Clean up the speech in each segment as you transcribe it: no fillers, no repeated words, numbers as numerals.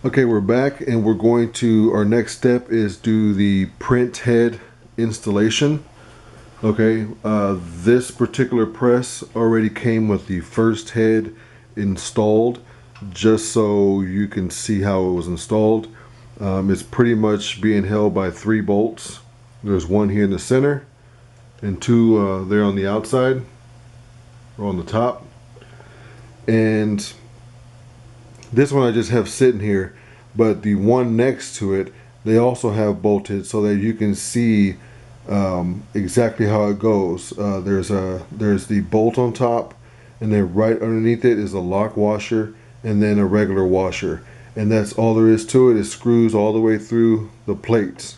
Okay, we're back and we're going to, our next step is do the print head installation. Okay, this particular press already came with the first head installed, just so you can see how it was installed. It's pretty much being held by 3 bolts. There's one here in the center and 2 there on the outside or on the top. And this one I just have sitting here, but the one next to it, they also have bolted so that you can see exactly how it goes. There's the bolt on top, and then right underneath it is a lock washer and then a regular washer. And that's all there is to it. It screws all the way through the plates.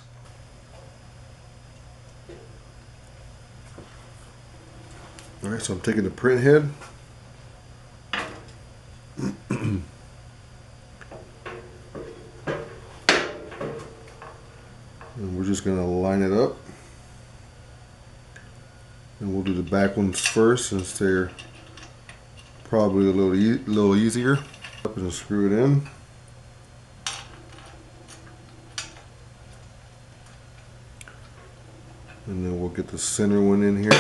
Alright, so I'm taking the print head. And we're just going to line it up. And we'll do the back ones first since they're probably a little easier. And screw it in. And then we'll get the center one in here.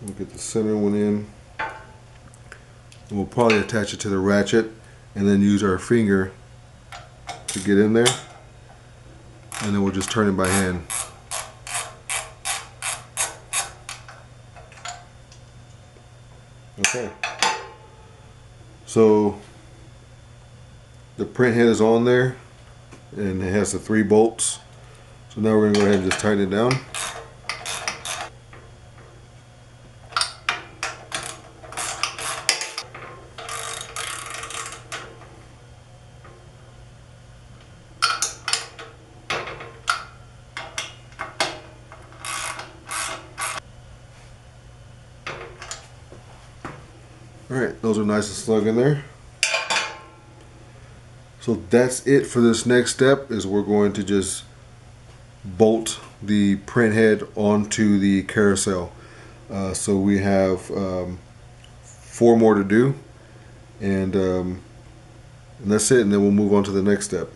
We'll get the center one in. And we'll probably attach it to the ratchet and then use our finger to get in there. And then we'll just turn it by hand. Okay. So the print head is on there and it has the 3 bolts. So now we're going to go ahead and just tighten it down. Alright, those are nice and snug in there. So that's it for this next step, is we're going to just bolt the print head onto the carousel. So we have 4 more to do, and that's it, and then we'll move on to the next step.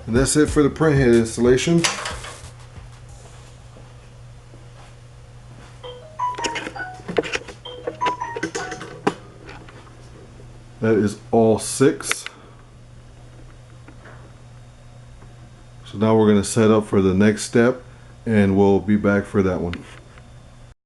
And that's it for the print head installation. That is all 6. So now we're going to set up for the next step, and we'll be back for that one.